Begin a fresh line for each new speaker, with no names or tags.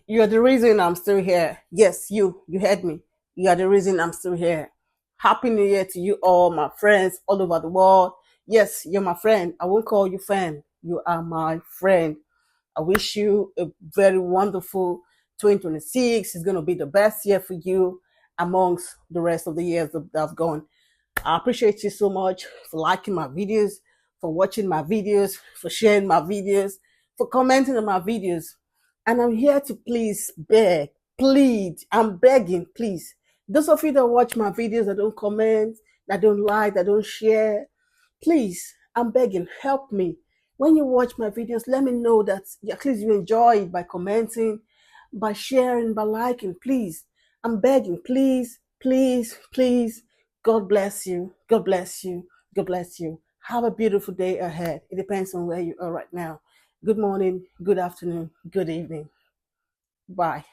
You're the reason I'm still here. Yes, you heard me. You are the reason I'm still here. Happy New Year to you all, my friends all over the world. Yes, you're my friend. I won't call you friend. You are my friend. I wish you a very wonderful 2026. It's going to be the best year for you amongst the rest of the years that have gone. I appreciate you so much for liking my videos, for watching my videos, for sharing my videos, for commenting on my videos. And I'm here to please beg, plead. I'm begging, please. Those of you that watch my videos that don't comment, that don't like, that don't share, please, I'm begging, help me. When you watch my videos, let me know that at least you enjoy it by commenting, by sharing, by liking. Please, I'm begging, please, please, please. God bless you. God bless you. God bless you. Have a beautiful day ahead. It depends on where you are right now. Good morning, good afternoon, good evening. Bye.